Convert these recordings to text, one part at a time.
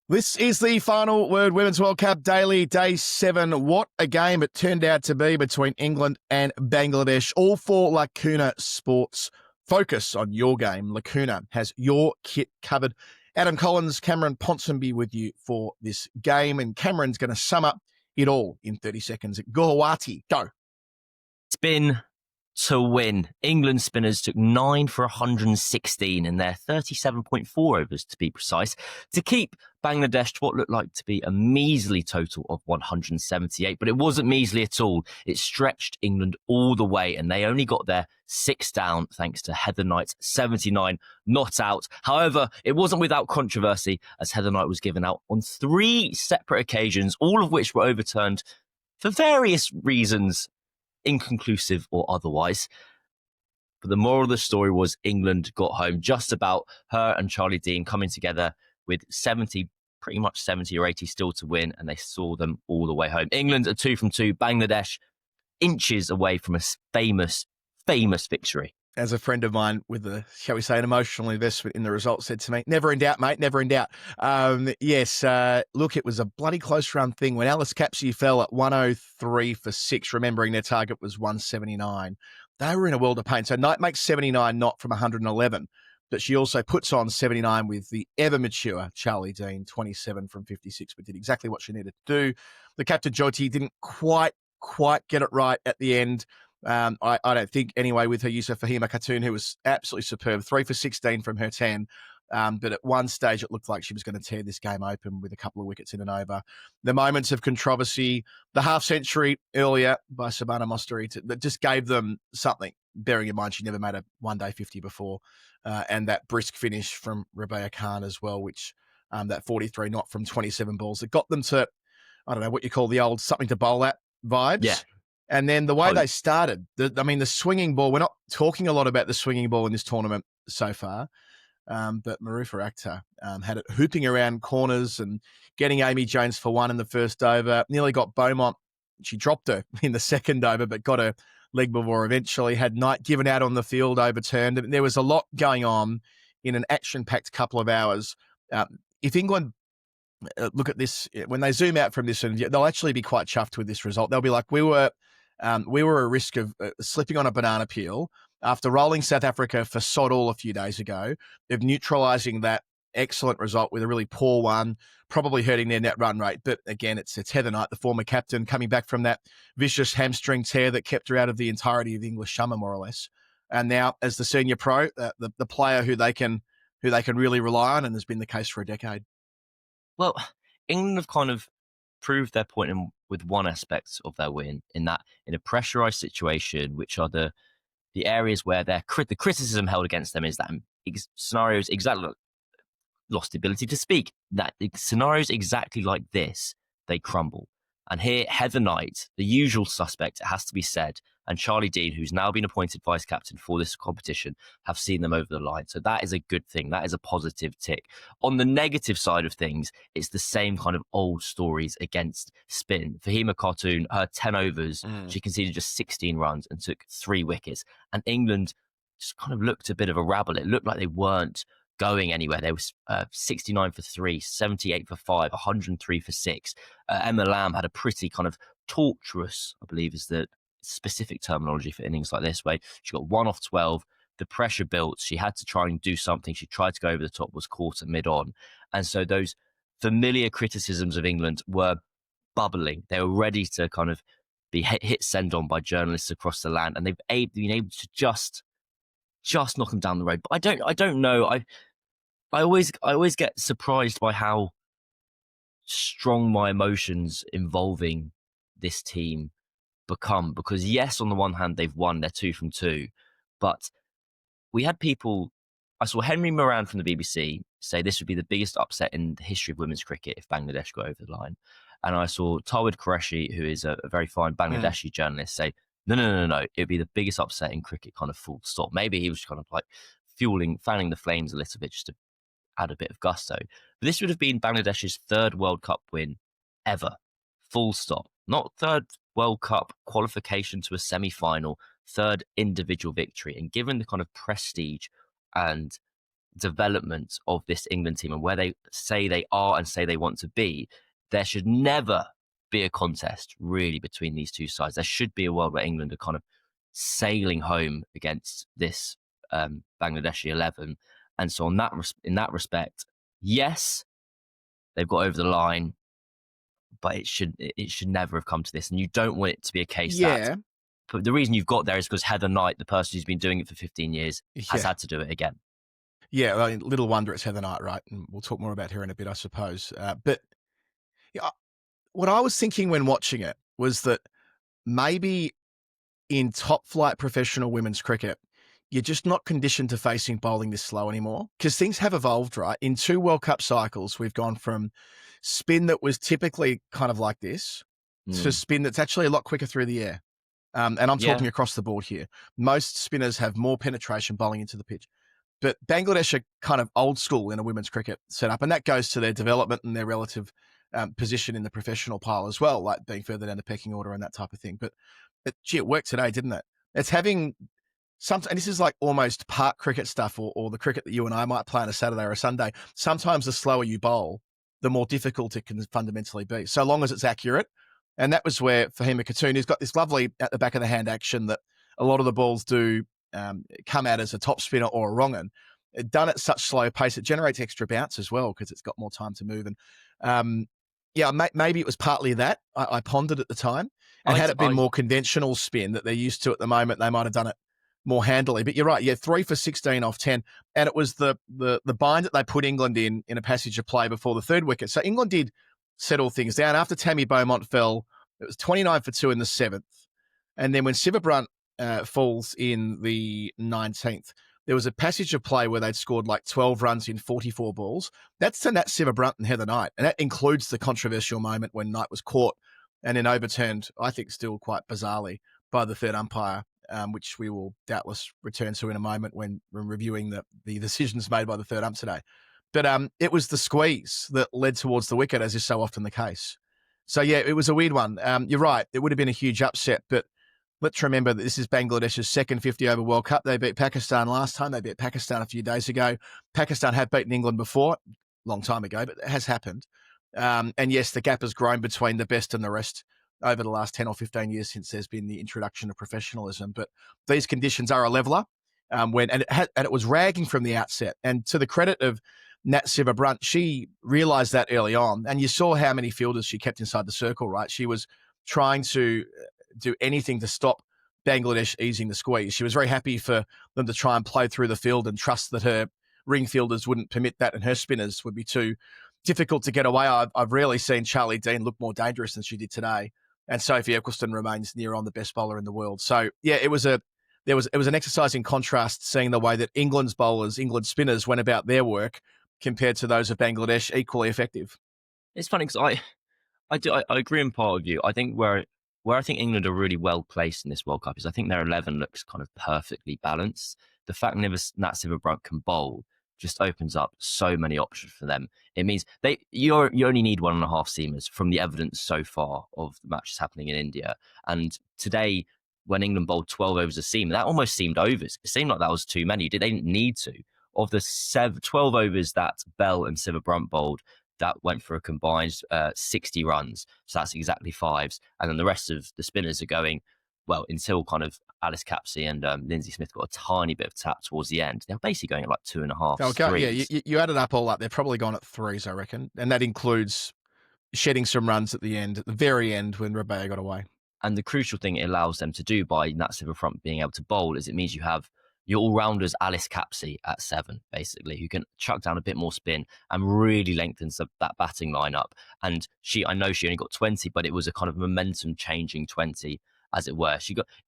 This is the final word Women's World Cup Daily, Day 7. What a game it turned out to be between England and Bangladesh, all for Lacuna Sports. Focus on your game. Lacuna has your kit covered. Adam Collins, Cameron Ponsonby with you for this game, and Cameron's going to sum up it all in 30 seconds. Guwahati, go. Spin to win. England spinners took 9 for 116 in their 37.4 overs, to be precise, to keep Bangladesh to what looked like to be a measly total of 178. But it wasn't measly at all. It stretched England all the way, and they only got their 6 down thanks to Heather Knight's 79 not out. However, it wasn't without controversy, as Heather Knight was given out on 3 separate occasions, all of which were overturned for various reasons, inconclusive or otherwise. But the moral of the story was England got home just about, her and Charlie Dean coming together with pretty much 70 or 80 still to win, and they saw them all the way home. England are 2 from 2, Bangladesh inches away from a famous victory. As a friend of mine with shall we say, an emotional investment in the result said to me, never in doubt, mate, never in doubt. Yes, look, it was a bloody close run thing. When Alice Capsey fell at 103 for 6, remembering their target was 179, they were in a world of pain. So Knight makes 79 not from 111, but she also puts on 79 with the ever-mature Charlie Dean, 27 from 56, but did exactly what she needed to do. The captain, Jyoti, didn't quite get it right at the end. I don't think, anyway, with her use of Fahima Khatun, who was absolutely superb, 3 for 16 from her 10. But at one stage, it looked like she was going to tear this game open with a couple of wickets in and over. The moments of controversy, the half-century earlier by Sabana Mostari, that just gave them something, bearing in mind she never made a one-day 50 before. And that brisk finish from Rabea Khan as well, which that 43 not from 27 balls, it got them to, I don't know, what you call the old something to bowl at vibes. Yeah. And then the way they started, the swinging ball, we're not talking a lot about the swinging ball in this tournament so far, but Marufa Akhtar had it hooping around corners and getting Amy Jones for 1 in the first over, nearly got Beaumont. She dropped her in the second over, but got her leg before eventually, had Knight given out on the field, overturned. There was a lot going on in an action-packed couple of hours. If England look at this, when they zoom out from this, and they'll actually be quite chuffed with this result. They'll be like, we were at risk of slipping on a banana peel after rolling South Africa for sod all a few days ago, of neutralising that excellent result with a really poor one, probably hurting their net run rate. But again, it's Heather Knight, the former captain, coming back from that vicious hamstring tear that kept her out of the entirety of the English summer, more or less. And now, as the senior pro, the player who they can really rely on, and has been the case for a decade. Well, England have kind of proved their point with one aspect of their win, in that in a pressurised situation, which are the areas where the criticism held against them is that scenarios exactly lost the ability to speak. That scenarios exactly like this, they crumble. And here, Heather Knight, the usual suspect, it has to be said, and Charlie Dean, who's now been appointed vice captain for this competition, have seen them over the line. So that is a good thing. That is a positive tick. On the negative side of things, it's the same kind of old stories against spin. Fahima Khatun, her 10 overs, she conceded just 16 runs and took 3 wickets. And England just kind of looked a bit of a rabble. It looked like they weren't going anywhere. There was 69 for 3, 78 for 5, 103 for 6. Emma Lamb had a pretty kind of torturous, I believe is the specific terminology for innings like this, where she got 1 off 12. The pressure built. She had to try and do something. She tried to go over the top, was caught at mid-on. And so those familiar criticisms of England were bubbling. They were ready to kind of be hit send on by journalists across the land. And they've been able to just knock them down the road. But I don't know. I always get surprised by how strong my emotions involving this team become. Because yes, on the one hand, they've won, they're 2 from 2. But we had people, I saw Henry Moran from the BBC say this would be the biggest upset in the history of women's cricket if Bangladesh go over the line. And I saw Tawid Qureshi, who is a very fine Bangladeshi journalist, say, no. It'd be the biggest upset in cricket, kind of full stop. Maybe he was kind of like fanning the flames a little bit just to add a bit of gusto. But this would have been Bangladesh's 3rd World Cup win ever. Full stop. Not 3rd World Cup qualification to a semi-final, 3rd individual victory. And given the kind of prestige and development of this England team and where they say they are and say they want to be, there should never be a contest really between these two sides. There should be a world where England are kind of sailing home against this Bangladeshi 11. And so in that respect, yes, they've got over the line, but it should never have come to this. And you don't want it to be a case that. But the reason you've got there is because Heather Knight, the person who's been doing it for 15 years, has had to do it again. Yeah, well, little wonder it's Heather Knight, right? And we'll talk more about her in a bit, I suppose. But yeah, what I was thinking when watching it was that maybe in top flight professional women's cricket, you're just not conditioned to facing bowling this slow anymore because things have evolved, right? In 2 World Cup cycles, we've gone from spin that was typically kind of like this to spin that's actually a lot quicker through the air. And I'm talking across the board here. Most spinners have more penetration bowling into the pitch. But Bangladesh are kind of old school in a women's cricket setup, and that goes to their development and their relative position in the professional pile as well, like being further down the pecking order and that type of thing. But gee, it worked today, didn't it? It's having and this is like almost park cricket stuff or the cricket that you and I might play on a Saturday or a Sunday. Sometimes the slower you bowl, the more difficult it can fundamentally be, so long as it's accurate. And that was where Fahima Khatun, who's got this lovely at the back of the hand action that a lot of the balls do come out as a top spinner or a wrong un, done at such slow pace, it generates extra bounce as well because it's got more time to move. And maybe it was partly that I pondered at the time. And had it been more conventional spin that they're used to at the moment, they might have done it more handily. But you're right, 3 for 16 off 10. And it was the bind that they put England in a passage of play before the 3rd wicket. So England did settle things down. After Tammy Beaumont fell, it was 29 for 2 in the 7th. And then when Siva Brunt falls in the 19th, there was a passage of play where they'd scored like 12 runs in 44 balls. That's to Nat Siva Brunt and Heather Knight. And that includes the controversial moment when Knight was caught and then overturned, I think still quite bizarrely, by the 3rd umpire, which we will doubtless return to in a moment when we're reviewing the decisions made by the 3rd ump today. But it was the squeeze that led towards the wicket, as is so often the case. So, yeah, it was a weird one. You're right. It would have been a huge upset, but let's remember that this is Bangladesh's second 50-over World Cup. They beat Pakistan last time. They beat Pakistan a few days ago. Pakistan had beaten England before, a long time ago, but it has happened. And, yes, the gap has grown between the best and the rest over the last 10 or 15 years since there's been the introduction of professionalism. But these conditions are a leveller, and it was ragging from the outset. And to the credit of Nat Siva Brunt, she realised that early on. And you saw how many fielders she kept inside the circle, right? She was trying to do anything to stop Bangladesh easing the squeeze. She was very happy for them to try and play through the field and trust that her ring fielders wouldn't permit that and her spinners would be too difficult to get away. I've rarely seen Charlie Dean look more dangerous than she did today. And Sophie Eccleston remains near on the best bowler in the world. So, yeah, it was an exercise in contrast, seeing the way that England's bowlers, England's spinners went about their work compared to those of Bangladesh, equally effective. It's funny because I agree in part of you. I think where I think England are really well placed in this World Cup is I think their 11 looks kind of perfectly balanced. The fact Nat Siva Brunt can bowl just opens up so many options for them. It means you only need 1.5 seamers from the evidence so far of the matches happening in India. And today, when England bowled 12 overs a seam, that almost seemed overs. It seemed like that was too many. They didn't need to. Of the 12 overs that Bell and Siva Brunt bowled, that went for a combined 60 runs. So that's exactly 5s. And then the rest of the spinners are going, well, until kind of Alice Capsey and Lindsay Smith got a tiny bit of tap towards the end. They're basically going at like 2.5. Okay, yeah, you added up all up. They're probably gone at 3s, I reckon. And that includes shedding some runs at the very end when Rabea got away. And the crucial thing it allows them to do by Nat Siva Brunt being able to bowl is it means you have your all-rounders Alice Capsey at 7, basically, who can chuck down a bit more spin and really lengthens that batting lineup. And I know she only got 20, but it was a kind of momentum-changing 20, as it were.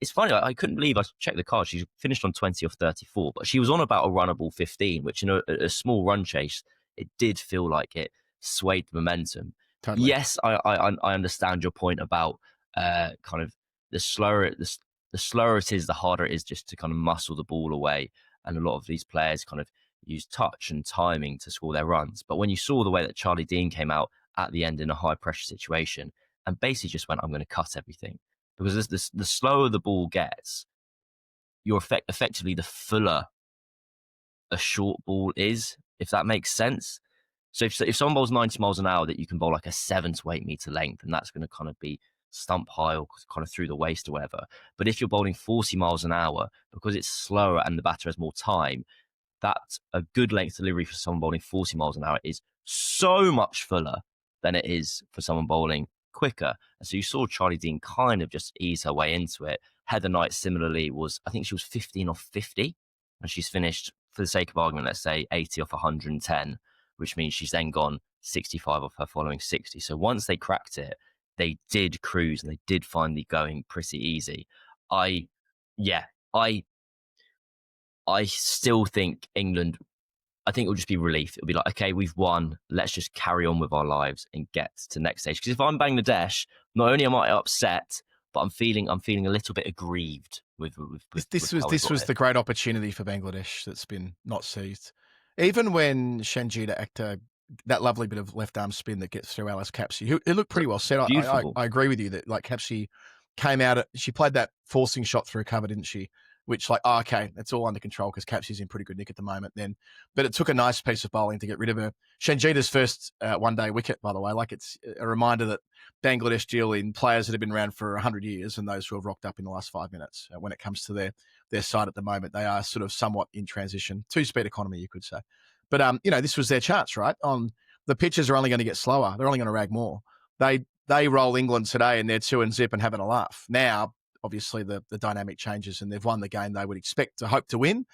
It's funny, I couldn't believe, I checked the card, she finished on 20 off 34, but she was on about a runnable 15, which in a small run chase, it did feel like it swayed the momentum. Totally. Yes, I understand your point about kind of the slower it is, the harder it is just to kind of muscle the ball away. And a lot of these players kind of use touch and timing to score their runs. But when you saw the way that Charlie Dean came out at the end in a high pressure situation and basically just went, I'm going to cut everything. Because the slower the ball gets, you're effectively the fuller a short ball is, if that makes sense. So if someone bowls 90 miles an hour, that you can bowl like a 7 to 8 meter length, and that's going to kind of be stump high or kind of through the waist or whatever. But if you're bowling 40 miles an hour, because it's slower and the batter has more time, that a good length delivery for someone bowling 40 miles an hour is so much fuller than it is for someone bowling quicker. And so you saw Charlie Dean kind of just ease her way into it. Heather Knight similarly I think she was 15 off 50, and she's finished, for the sake of argument, let's say 80 off 110, which means she's then gone 65 off her following 60. So once they cracked it, they did cruise and they did find the going pretty easy. I still think England, I think it'll just be relief. It'll be like, okay, we've won. Let's just carry on with our lives and get to the next stage. Because if I'm Bangladesh, not only am I upset, but I'm feeling a little bit aggrieved with this was the great opportunity for Bangladesh that's been not seized. Even when Shanjita Akhtar, that lovely bit of left arm spin that gets through Alice Capsey, who it looked pretty well set. I agree with you that like Capsey came out, she played that forcing shot through cover, didn't she? Which okay, it's all under control because Capsey's in pretty good nick at the moment then. But it took a nice piece of bowling to get rid of her. Shanjita's first one-day wicket, by the way. Like, it's a reminder that Bangladesh deal in players that have been around for 100 years and those who have rocked up in the last 5 minutes. When it comes to their side at the moment, they are sort of somewhat in transition. Two-speed economy, you could say. But, this was their chance, right? The pitches are only going to get slower. They're only going to rag more. They roll England today and they're 2-0 and having a laugh. Now, obviously, the dynamic changes and they've won the game they would expect to hope to win,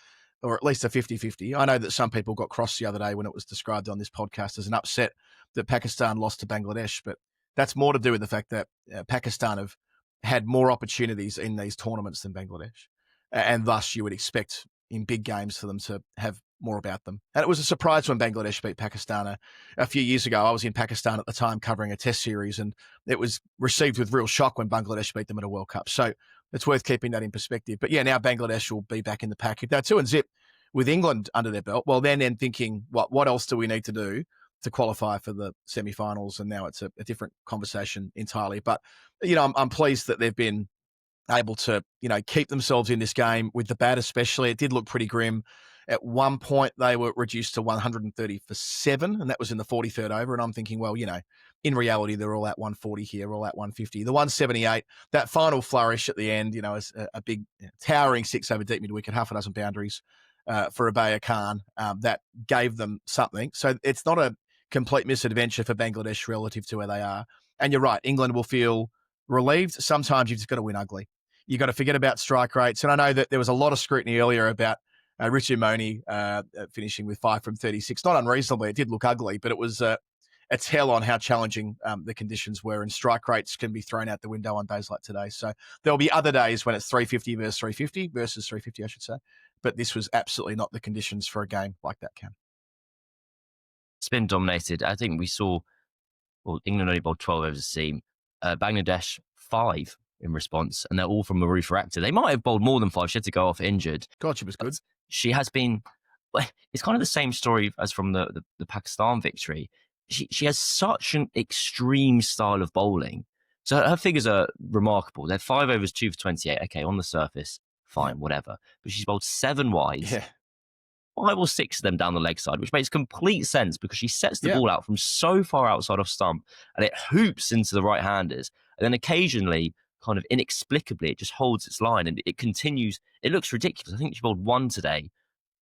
or at least a 50-50. I know that some people got cross the other day when it was described on this podcast as an upset that Pakistan lost to Bangladesh, but that's more to do with the fact that Pakistan have had more opportunities in these tournaments than Bangladesh, and thus you would expect in big games for them to have more about them. And it was a surprise when Bangladesh beat Pakistan a few years ago. I was in Pakistan at the time covering a test series, and it was received with real shock when Bangladesh beat them at a World Cup. So it's worth keeping that in perspective. But yeah, now Bangladesh will be back in the pack. If they're 2-0 with England under their belt, well, then thinking, what else do we need to do to qualify for the semi-finals? And now it's a different conversation entirely. But, I'm pleased that they've been able to, keep themselves in this game with the bat especially. It did look pretty grim. At one point, they were reduced to 130 for 7, and that was in the 43rd over. And I'm thinking, well, in reality, they're all at 140 here, all at 150. The 178, that final flourish at the end, is a big, towering 6 over deep mid-wicket, half a dozen boundaries for Abaya Khan. That gave them something. So it's not a complete misadventure for Bangladesh relative to where they are. And you're right, England will feel relieved. Sometimes you've just got to win ugly. You've got to forget about strike rates. And I know that there was a lot of scrutiny earlier about Ritu Moni finishing with 5 from 36. Not unreasonably, it did look ugly, but it was a tell on how challenging the conditions were, and strike rates can be thrown out the window on days like today. So there'll be other days when it's 350 versus 350, I should say. But this was absolutely not the conditions for a game like that, Cam. Spin dominated. I think we saw, England only bowled 12 overs a seam. Bangladesh 5 in response, and they're all from Maurice Blackburn. They might have bowled more than 5. She had to go off injured. God, she was good. She has been. It's kind of the same story as from the Pakistan victory. She has such an extreme style of bowling. So her figures are remarkable. They're 5 overs, 2 for 28. Okay, on the surface, fine, whatever. But she's bowled 7 wides. Yeah. 5 or 6 of them down the leg side, which makes complete sense because she sets the ball out from so far outside of stump and it hoops into the right-handers. And then occasionally, kind of inexplicably, it just holds its line and it continues. It looks ridiculous. I think she bowled 1 today.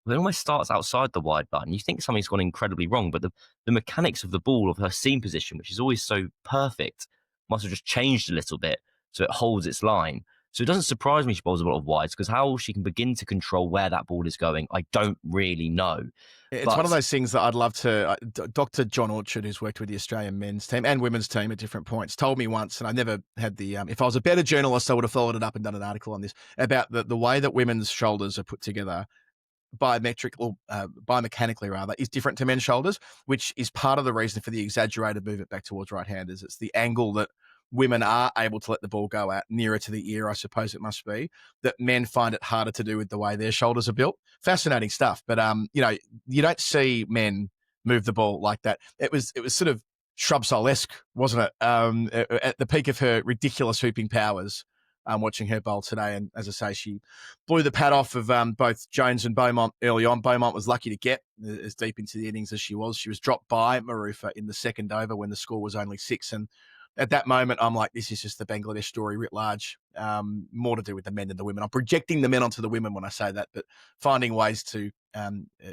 It almost starts outside the wide button. You think something's gone incredibly wrong, but the mechanics of the ball, of her seam position, which is always so perfect, must have just changed a little bit so it holds its line. So it doesn't surprise me she bowls a lot of wides, because how she can begin to control where that ball is going, I don't really know. It's one of those things that I'd love to... Dr. John Orchard, who's worked with the Australian men's team and women's team at different points, told me once, and I never had the... if I was a better journalist, I would have followed it up and done an article on this, about the way that women's shoulders are put together biomechanically rather, is different to men's shoulders, which is part of the reason for the exaggerated movement back towards right-handers. It's the angle that women are able to let the ball go out nearer to the ear, I suppose it must be, that men find it harder to do with the way their shoulders are built. Fascinating stuff. But, you don't see men move the ball like that. It was sort of Shrubsole-esque, wasn't it? At the peak of her ridiculous hooping powers, watching her bowl today. And as I say, she blew the pad off of both Jones and Beaumont early on. Beaumont was lucky to get as deep into the innings as she was. She was dropped by Marufa in the second over when the score was only 6. And at that moment, I'm like, this is just the Bangladesh story writ large. More to do with the men than the women. I'm projecting the men onto the women when I say that, but finding ways to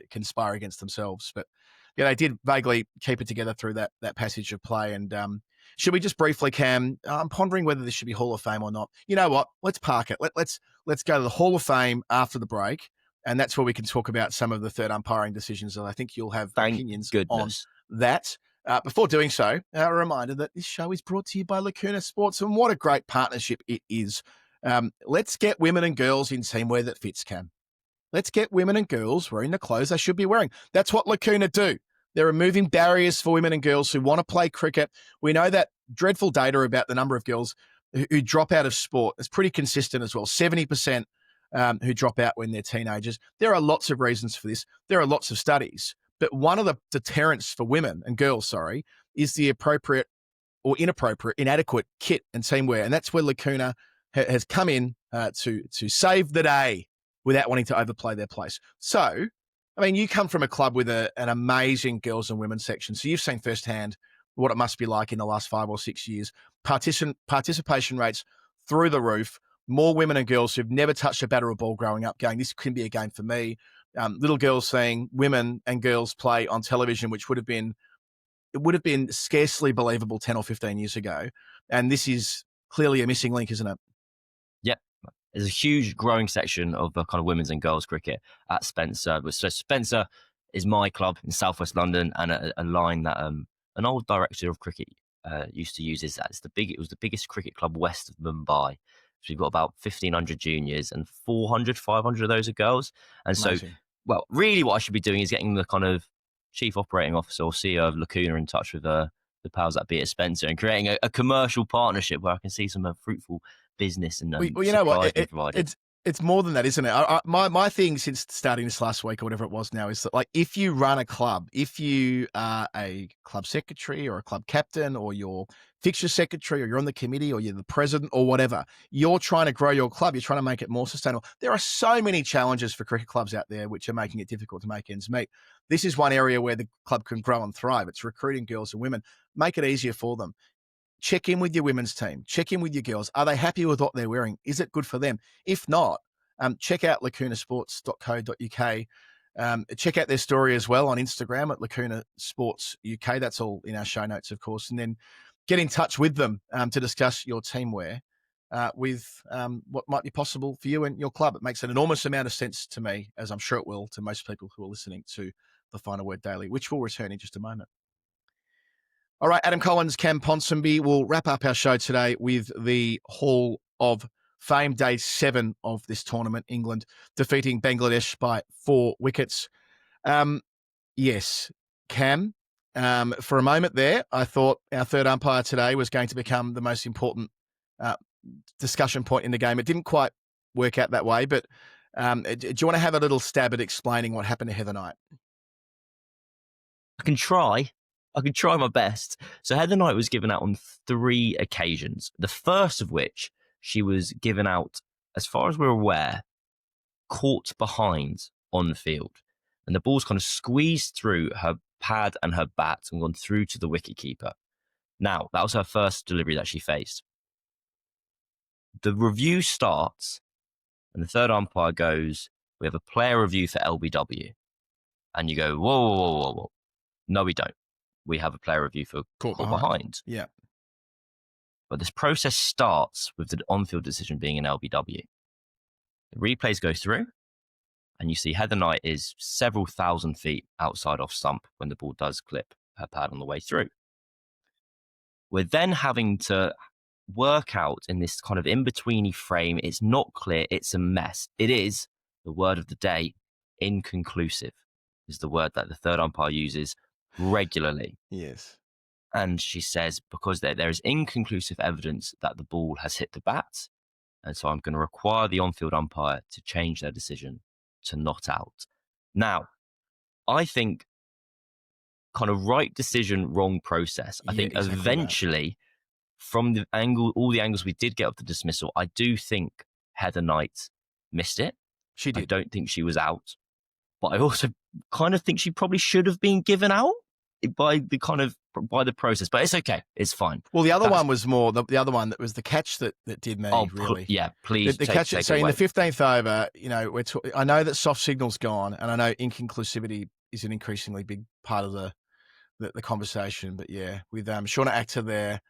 conspire against themselves. But yeah, they did vaguely keep it together through that passage of play. And should we just briefly, Cam? I'm pondering whether this should be Hall of Fame or not. You know what? Let's park it. Let's go to the Hall of Fame after the break, and that's where we can talk about some of the third umpiring decisions. And I think you'll have opinions on that. Before doing so, a reminder that this show is brought to you by Lacuna Sports, and what a great partnership it is. Let's get women and girls in teamwear that fits, Cam. Let's get women and girls wearing the clothes they should be wearing. That's what Lacuna do. They're removing barriers for women and girls who want to play cricket. We know that dreadful data about the number of girls who drop out of sport is pretty consistent as well. 70% who drop out when they're teenagers. There are lots of reasons for this. There are lots of studies. But one of the deterrents for women and girls, is the appropriate or inappropriate, inadequate kit and teamwear. And that's where Lacuna has come in to save the day without wanting to overplay their place. So, I mean, you come from a club with an amazing girls and women's section. So you've seen firsthand what it must be like in the last 5 or 6 years. Participation rates through the roof. More women and girls who've never touched a bat or a ball growing up going, this can be a game for me. Little girls seeing women and girls play on television, which would have been scarcely believable 10 or 15 years ago. And this is clearly a missing link, isn't it? Yep. There's a huge growing section of kind of women's and girls cricket at Spencer. So Spencer is my club in Southwest London, and a line that an old director of cricket used to use is that it was the biggest cricket club west of Mumbai. So we've got about 1,500 juniors and 500 of those are girls. And amazing. So, well, really what I should be doing is getting the kind of chief operating officer or CEO of Lacuna in touch with the powers that be at Spencer and creating a commercial partnership where I can see some fruitful business and well, you know what? It's more than that, isn't it? My thing since starting this last week or whatever it was now is that, like, if you run a club, if you are a club secretary or a club captain or you're fixture secretary or you're on the committee or you're the president or whatever, you're trying to grow your club, you're trying to make it more sustainable. There are so many challenges for cricket clubs out there which are making it difficult to make ends meet. This is one area where the club can grow and thrive. It's recruiting girls and women. Make it easier for them. Check in with your women's team. Check in with your girls. Are they happy with what they're wearing? Is it good for them? If not, check out lacunasports.co.uk. Check out their story as well on Instagram at Lacuna Sports UK. That's all in our show notes, of course. And then get in touch with them to discuss your teamwear with what might be possible for you and your club. It makes an enormous amount of sense to me, as I'm sure it will to most people who are listening to the Final Word Daily, which will return in just a moment. All right, Adam Collins, Cam Ponsonby will wrap up our show today with the Hall of Fame, day 7 of this tournament. England defeating Bangladesh by 4 wickets. Yes, Cam, for a moment there, I thought our third umpire today was going to become the most important discussion point in the game. It didn't quite work out that way, but do you want to have a little stab at explaining what happened to Heather Knight? I can try my best. So Heather Knight was given out on 3 occasions. The first of which she was given out, as far as we're aware, caught behind on the field. And the ball's kind of squeezed through her pad and her bat and gone through to the wicketkeeper. Now, that was her first delivery that she faced. The review starts, and the third umpire goes, we have a player review for LBW. And you go, whoa. No, we don't. We have a player review for caught behind. Yeah. But this process starts with the on-field decision being an LBW. The replays go through, and you see Heather Knight is several thousand feet outside off stump when the ball does clip her pad on the way through. We're then having to work out in this kind of in-betweeny frame. It's not clear. It's a mess. It is, the word of the day, inconclusive, is the word that the third umpire uses regularly. Yes. And she says, because there is inconclusive evidence that the ball has hit the bat, and so I'm going to require the on-field umpire to change their decision to not out. Now, I think kind of right decision, wrong process. I think exactly eventually from the angle, all the angles we did get of the dismissal, I do think Heather Knight missed it. She did. I don't think she was out, but I also kind of think she probably should have been given out by the process. But it's okay, it's fine. Well, the other one was more the other one that was the catch that did me really. Please. The catch. So in the 15th over, I know that soft signal's gone, and I know inconclusivity is an increasingly big part of the conversation. But yeah, with Shauna Actor there,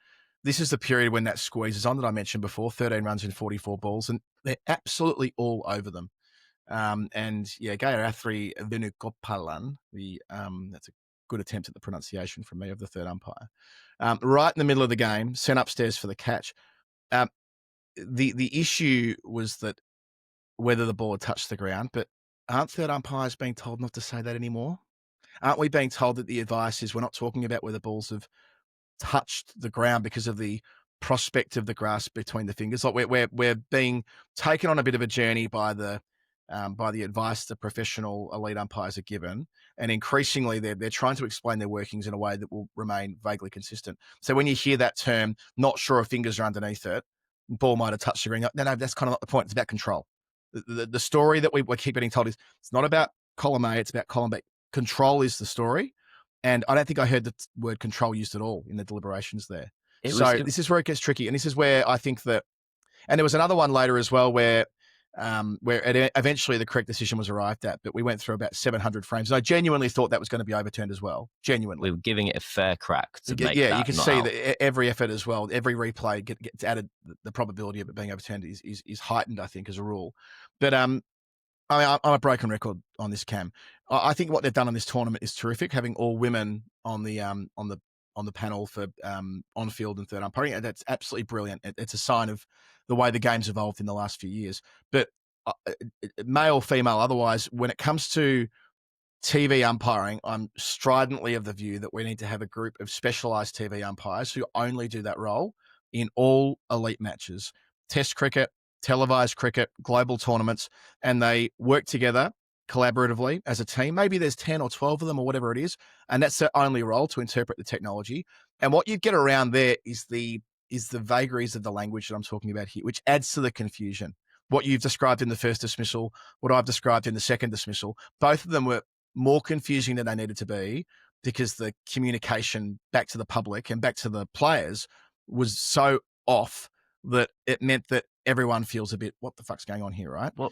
this is the period when that squeeze is on that I mentioned before. 13 runs in 44 balls, and they're absolutely all over them. And yeah, Gayathri Venugopalan, that's a good attempt at the pronunciation from me of the third umpire. Right in the middle of the game, sent upstairs for the catch. The issue was that whether the ball had touched the ground, but aren't third umpires being told not to say that anymore? Aren't we being told that the advice is we're not talking about whether balls have touched the ground because of the prospect of the grass between the fingers? Like we're being taken on a bit of a journey by the advice the professional elite umpires are given, and increasingly they're trying to explain their workings in a way that will remain vaguely consistent. So when you hear that term, not sure if fingers are underneath it, ball might have touched the ring. No, that's kind of not the point. It's about control. The story that we keep getting told is it's not about column A, it's about column B. Control is the story, and I don't think I heard the word control used at all in the deliberations there. This is where it gets tricky, and this is where I think that, and there was another one later as well where eventually the correct decision was arrived at, but we went through about 700 frames. And I genuinely thought that was going to be overturned as well. Genuinely. We were giving it a fair crack to make you that can not see out. that every effort as well, every replay gets added, the probability of it being overturned is heightened, I think, as a rule. But I'm a broken record on this, Cam. I think what they've done on this tournament is terrific, having all women on the panel for on-field and third umpiring. That's absolutely brilliant. It's a sign of the way the game's evolved in the last few years. But male, female, otherwise, when it comes to TV umpiring, I'm stridently of the view that we need to have a group of specialised TV umpires who only do that role in all elite matches, Test cricket, televised cricket, global tournaments, and they work together collaboratively as a team. Maybe there's 10 or 12 of them or whatever it is, and that's their only role, to interpret the technology. And what you get around there is the vagaries of the language that I'm talking about here, which adds to the confusion. What you've described in the first dismissal, what I've described in the second dismissal, both of them were more confusing than they needed to be because the communication back to the public and back to the players was so off that it meant that everyone feels a bit, what the fuck's going on here, right? And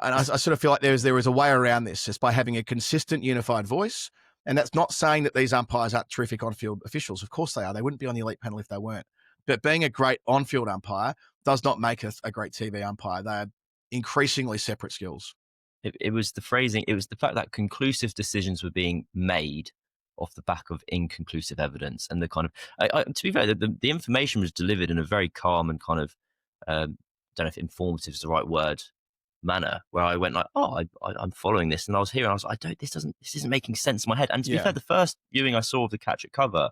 I sort of feel like there is a way around this just by having a consistent, unified voice. And that's not saying that these umpires aren't terrific on-field officials. Of course they are. They wouldn't be on the elite panel if they weren't. But being a great on-field umpire does not make us a great TV umpire. They are increasingly separate skills. It was the phrasing. It was the fact that conclusive decisions were being made off the back of inconclusive evidence, and the kind of to be fair, the information was delivered in a very calm and kind of don't know if informative is the right word manner, where I went like, I'm following this, and I was here and I was like, this isn't making sense in my head. And to be fair, the first viewing I saw of the catch at cover,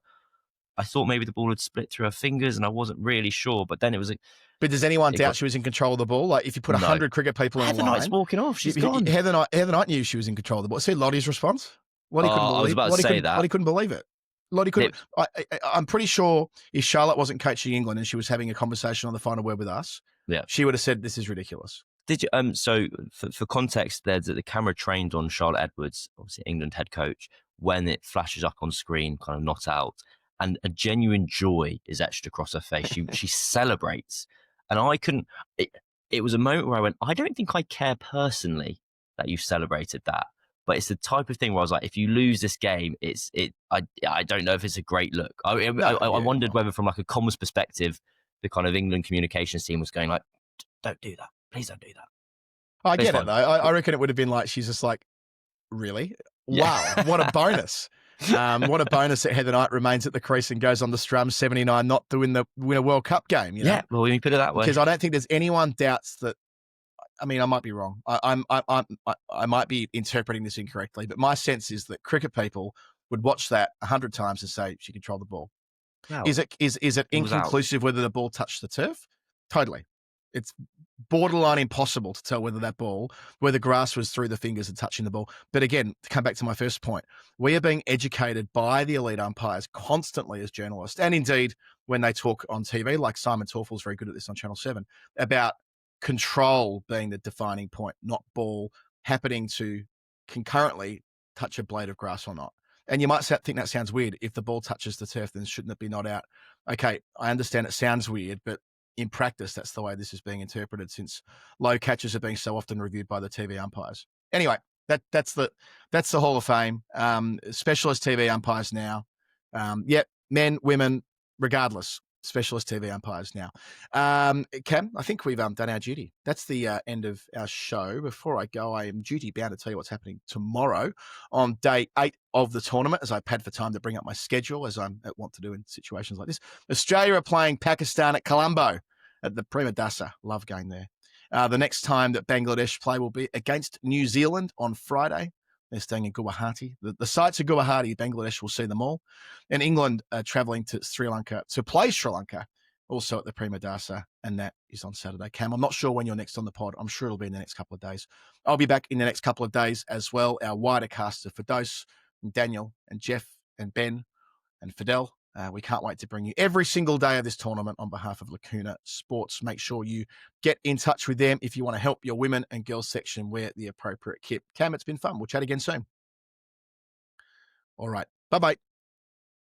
I thought maybe the ball had split through her fingers, and I wasn't really sure. But then it was. But does anyone doubt she was in control of the ball? Like if you put 100 cricket people in a line, Heather Knight's walking off. She's gone. Heather Knight knew she was in control of the ball. See Lottie's response. Lottie couldn't believe. I was about to say that. Lottie couldn't believe it. Lottie couldn't. I'm pretty sure if Charlotte wasn't coaching England and she was having a conversation on the final word with us, she would have said, "This is ridiculous." Did you? So for context, there's the camera trained on Charlotte Edwards, obviously England head coach, when it flashes up on screen, kind of not out, and a genuine joy is etched across her face. She celebrates, and I couldn't. It was a moment where I went, I don't think I care personally that you've celebrated that, but it's the type of thing where I was like, if you lose this game, I don't know if it's a great look. I wondered whether from like a comms perspective, the kind of England communications team was going like, don't do that. Please don't do that. I get it though. I reckon it would have been like, she's just like, really? Wow, what a bonus. What a bonus that Heather Knight remains at the crease and goes on the strum 79 not to win a World Cup game. You know? Yeah, well, you put it that way. Because I don't think there's anyone doubts that. I mean, I might be wrong. I might be interpreting this incorrectly, but my sense is that cricket people would watch that 100 times and say she controlled the ball. Wow. Is it inconclusive whether the ball touched the turf? Totally. It's borderline impossible to tell whether the grass was through the fingers and touching the ball. But again, to come back to my first point, we are being educated by the elite umpires constantly as journalists, and indeed when they talk on TV, like Simon Torfel's very good at this on Channel 7, about control being the defining point, not ball happening to concurrently touch a blade of grass or not. And you might think that sounds weird. If the ball touches the turf, then shouldn't it be not out? Okay, I understand it sounds weird, but in practice, that's the way this is being interpreted, since low catches are being so often reviewed by the TV umpires. Anyway, that's the Hall of Fame. Specialist TV umpires now. Men, women, regardless. Specialist TV umpires now. Cam, I think we've done our duty. That's the end of our show. Before I go, I am duty bound to tell you what's happening tomorrow on day 8 of the tournament, as I pad for time to bring up my schedule, as I want to do in situations like this. Australia are playing Pakistan at Colombo at the Prima Dasa. Love going there. The next time that Bangladesh play will be against New Zealand on Friday. They're staying in Guwahati. The sites of Guwahati, Bangladesh will see them all. And England are travelling to Sri Lanka to play Sri Lanka, also at the Prima Dasa, and that is on Saturday. Cam, I'm not sure when you're next on the pod. I'm sure it'll be in the next couple of days. I'll be back in the next couple of days as well. Our wider cast of Firdaus, and Daniel, and Jeff, and Ben, and Fidel. We can't wait to bring you every single day of this tournament on behalf of Lacuna Sports. Make sure you get in touch with them if you want to help your women and girls section wear the appropriate kit. Cam, it's been fun. We'll chat again soon. All right. Bye-bye.